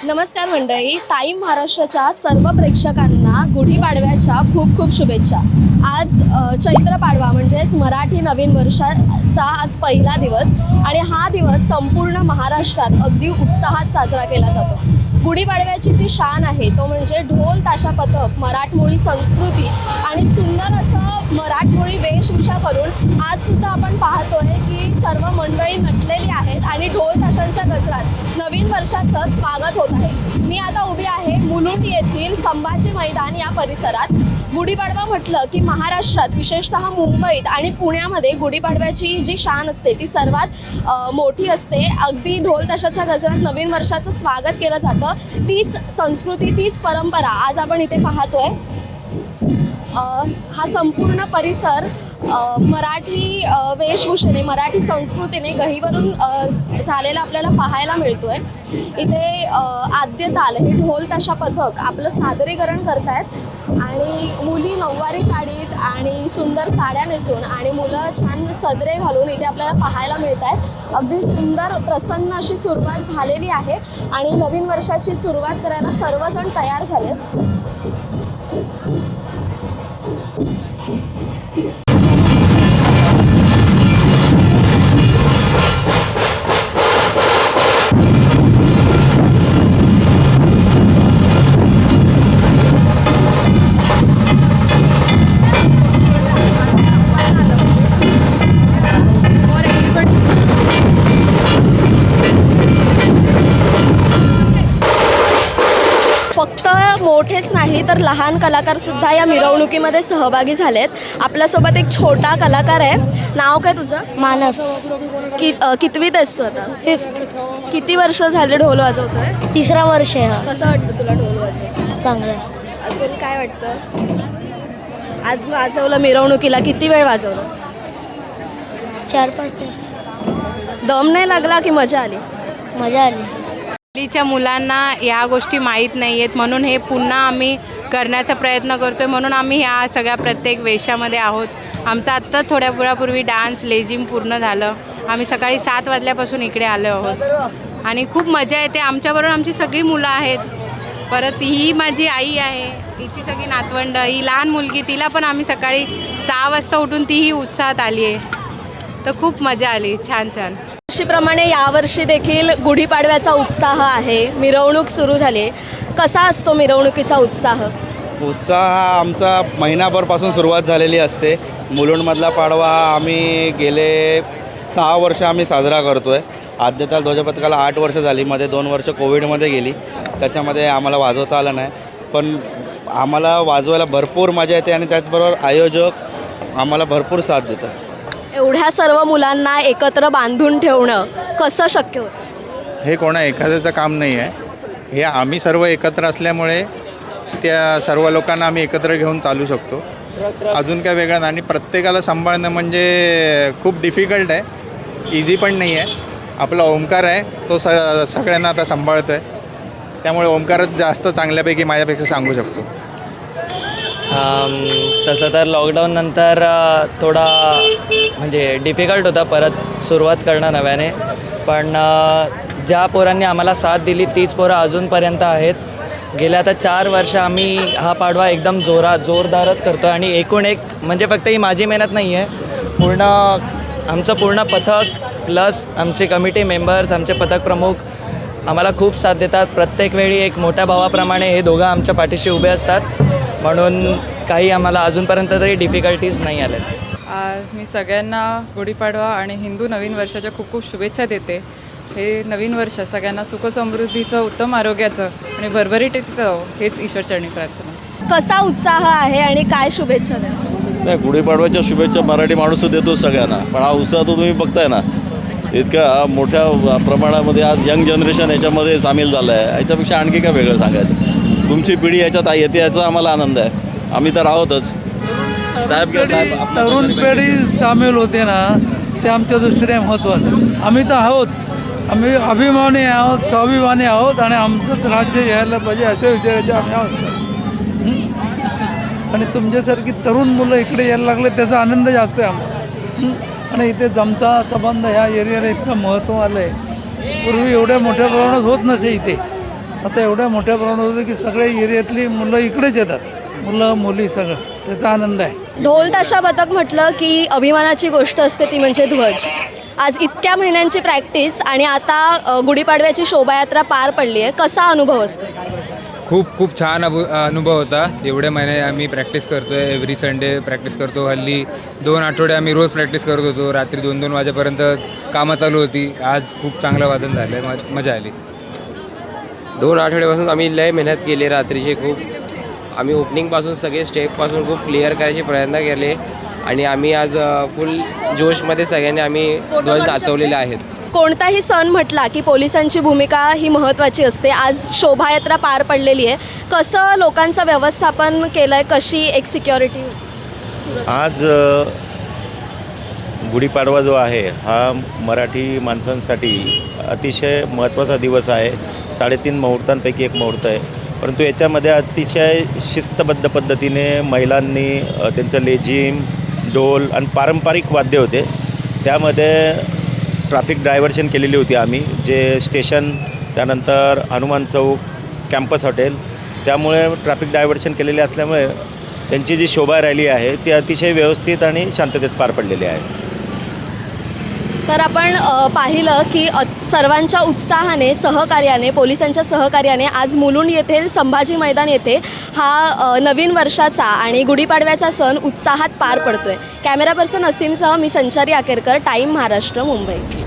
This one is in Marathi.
नमस्कार मंडळी, टाईम महाराष्ट्राच्या सर्व प्रेक्षकांना गुढीपाडव्याच्या खूप खूप शुभेच्छा. आज चैत्र पाडवा म्हणजेच मराठी नवीन वर्षाचा आज पहिला दिवस आणि हा दिवस संपूर्ण महाराष्ट्रात अगदी उत्साहात साजरा केला जातो. गुढीपाडव्याची जी शान आहे तो म्हणजे ढोल ताशा पथक, मराठमोळी संस्कृती आणि सुंदर असं मराठमोळी वेशभूषा करून आजसुद्धा आपण पाहतोय की सर्व मंडळी नटलेली आहेत आणि ढोल ताशांच्या गजरात नवीन वर्षाचं स्वागत होत आहे. मी आता उभी आहे मुलुंड येथील संभाजी मैदान या परिसरात. गुढीपाडवा म्हटलं की महाराष्ट्रात विशेषतः मुंबईत आणि पुण्यामध्ये गुढीपाडव्याची जी शान असते ती सर्वात मोठी असते. अगदी ढोल ताशाच्या गजरात नवीन वर्षाचं स्वागत केलं जातं. तीच संस्कृती, तीच परंपरा आज आपण इथे पाहतोय. हा संपूर्ण परिसर मराठी वेशभूषेने, मराठी संस्कृतीने गहिवरून झालेला आपल्याला पाहायला मिळतोय. इथे आद्य ताल हे ढोल ताशा पथक आपलं सादरीकरण करतायत आणि मुली नऊवारी साडीत आणि सुंदर साड्या नेसून आणि मुलं छान सदरे घालून इथे आपल्याला पाहायला मिळत आहेत. अगदी सुंदर प्रसन्न अशी सुरुवात झालेली आहे आणि नवीन वर्षाची सुरुवात करायला सर्वजण तयार झालेत. फक्त मोठेच नाही तर लहान कलाकारसुद्धा या मिरवणुकीमध्ये सहभागी झालेत. आपल्यासोबत एक छोटा कलाकार आहे. नाव काय तुझं? मानस. कितवीत आहेस तू आता? 5th. किती वर्ष झाले ढोल वाजवतोय? 3रा वर्ष आहे हा. कसं वाटतं तुला ढोल वाजवत? चांगलं. अजून काय वाटतं? आज वाजवलं मिरवणुकीला, किती वेळ वाजवलंस? 4-5 तास. दम नाही लागला की मजा आली? मजा आली. हल्लीच्या मुलांना या गोष्टी माहीत नाही आहेत म्हणून हे पुन्हा आम्ही करण्याचा प्रयत्न करतो आहे. म्हणून आम्ही ह्या सगळ्या प्रत्येक वेशामध्ये आहोत. आमचा आत्ता थोड्या वेळापूर्वी डान्स लेझिम पूर्ण झालं. आम्ही सकाळी 7 वाजल्यापासून इकडे आलो आहोत आणि खूप मजा येते. आमच्याबरोबर आमची सगळी मुलं आहेत. परत ही माझी आई आहे, हिची सगळी नातवंड, ही लहान मुलगी, तिला पण आम्ही सकाळी 6 वाजता उठून तीही उत्साहात आली आहे. तर खूप मजा आली. छान छान. वर्षीप्रमाणे यावर्षी देखील गुढीपाडव्याचा उत्साह आहे. मिरवणूक सुरू झाली. कसा असतो मिरवणुकीचा उत्साह? उत्साह हा आमचा महिनाभरपासून सुरुवात झालेली असते. मुलुंडमधला पाडवा आम्ही गेले 6 वर्ष आम्ही साजरा करतो आहे. आद्यताल ध्वजपथकाला 8 वर्ष झाली. मध्ये 2 वर्ष कोविडमध्ये गेली, त्याच्यामध्ये आम्हाला वाजवता आलं नाही. पण आम्हाला वाजवायला भरपूर मजा येते आणि त्याचबरोबर आयोजक आम्हाला भरपूर साथ देतात. एवढ्या सर्व मुलांना एकत्र बांधून ठेवणं कसं शक्य होतं? हे कोणा एखाद्याचं काम नाही आहे. हे आम्ही सर्व एकत्र असल्यामुळे त्या सर्व लोकांना आम्ही एकत्र घेऊन चालू शकतो. अजून काय वेगळं नाही. आणि प्रत्येकाला सांभाळणं म्हणजे खूप डिफिकल्ट आहे, इझी पण नाही आहे. आपला ओमकार आहे तो सगळ्यांना आता सांभाळतो आहे. त्यामुळे ओमकारच जास्त चांगल्यापैकी माझ्यापेक्षा सांगू शकतो. तसं तर लॉकडाऊननंतर थोडा म्हणजे डिफिकल्ट होता परत सुरुवात करणं नव्याने. पण ज्या पोरांनी आम्हाला साथ दिली तीच पोरं अजूनपर्यंत आहेत. गेल्या आता 4 वर्ष आम्ही हा पाडवा एकदम जोरदारच करतो आहे. आणि एकूण एक म्हणजे फक्त ही माझी मेहनत नाही आहे, पूर्ण आमचं पूर्ण पथक प्लस आमचे कमिटी मेंबर्स, आमचे पथक प्रमुख आम्हाला खूप साथ देतात. प्रत्येक वेळी एक मोठ्या भावाप्रमाणे हे दोघं आमच्या पाठीशी उभे असतात. म्हणून काही आम्हाला अजूनपर्यंत तरी डिफिकल्टीज नाही आल्या. मी सगळ्यांना गुढीपाडवा आणि हिंदू नवीन वर्षाच्या खूप खूप शुभेच्छा देते. हे नवीन वर्ष सगळ्यांना सुखसमृद्धीचं, उत्तम आरोग्याचं आणि भरभरीटीचं हेच ईश्वरचरणी प्रार्थना. कसा उत्साह आहे आणि काय शुभेच्छा द्या? नाही, गुढीपाडव्याच्या शुभेच्छा मराठी माणूस देतो सगळ्यांना. पण हा उत्साह तो तुम्ही बघताय ना, इतक्या मोठ्या प्रमाणामध्ये आज यंग जनरेशन याच्यामध्ये सामील झालं आहे. याच्यापेक्षा आणखी काय वेगळं सांगायचं? तुमची पिढी याच्यात येते याचा आम्हाला आनंद आहे. आम्ही तर आहोतच साहेब. तरुण पिढी सामील होते ना, ते आमच्या दृष्टीने महत्त्वाचं. आम्ही तर आहोत, आम्ही अभिमानी आहोत, स्वाभिमानी आहोत आणि आमचंच राज्य यायला पाहिजे असे विचारायचे आम्ही आहोत सर. आणि तुमच्यासारखी तरुण मुलं इकडे यायला लागले त्याचा आनंद जास्त आहे आम्हाला. आणि इथे जमता संबंध ह्या एरियाला इतकं महत्त्व आलं आहे. पूर्वी एवढ्या मोठ्या प्रमाणात होत नसे इथे. आता एवढ्या मोठ्या प्रमाणात होतं की सगळे एरियातली मुलं इकडेच येतात, मुलं मुली सगळं, त्याचा आनंद आहे. ढोल ताशा पथक म्हटलं की अभिमानाची गोष्ट असते ती म्हणजे ध्वज. आज इतक्या महिन्यांची प्रॅक्टिस आणि आता गुढीपाडव्याची शोभायात्रा पार पडली आहे, कसा अनुभव असतो? खूप छान अनुभव होता. एवढे महिने आम्ही प्रॅक्टिस करतो आहे, एव्हरी संडे प्रॅक्टिस करतो. हल्ली 2 आठवडे आम्ही रोज प्रॅक्टिस करत होतो, रात्री 2-2 वाजेपर्यंत कामं चालू होती. आज खूप चांगलं वादन झालं आहे, मजा आली. 2 आठवड्यापासून आम्ही लय मेहनत केली रात्रीची खूप. आम्ही ओपनिंगपासून सगळे स्टेपपासून खूप क्लिअर करायचे प्रयत्न केले आणि आम्ही आज फुल जोशमध्ये सगळ्यांनी आम्ही ध्वज नाचवलेले आहेत. कोणताही सण म्हटला की पोलिसांची भूमिका ही महत्त्वाची असते. आज शोभायात्रा पार पडलेली आहे, कसं लोकांचं व्यवस्थापन केलं आहे, कशी एक सिक्युरिटी? आज गुढीपाडवा जो आहे हा मराठी माणसांसाठी अतिशय महत्त्वाचा दिवस आहे. 3.5 मुहूर्तांपैकी एक मुहूर्त आहे, परंतु याच्यामध्ये अतिशय शिस्तबद्ध पद्धतीने महिलांनी त्यांचं लेझिम, ढोल आणि पारंपरिक वाद्य होते, त्यामध्ये ट्रॅफिक डायव्हर्शन केलेली होती आम्ही. जे स्टेशन, त्यानंतर हनुमान चौक, कॅम्पस हॉटेल, त्यामुळे ट्रॅफिक डायव्हर्शन केलेले असल्यामुळे त्यांची जी शोभा रॅली आहे ती अतिशय व्यवस्थित आणि शांततेत पार पडलेली आहे. तर आपण पाहिलं की सर्वांच्या उत्साहाने, सहकार्याने, पोलिसांच्या सहकार्याने आज मुलुंड येथील संभाजी मैदान येथे हा नवीन वर्षाचा आणि गुढीपाडव्याचा सण उत्साहात पार पडतोय. कॅमेरा पर्सन असीमसह मी संचारी आकेरकर, टाईम महाराष्ट्र, मुंबई.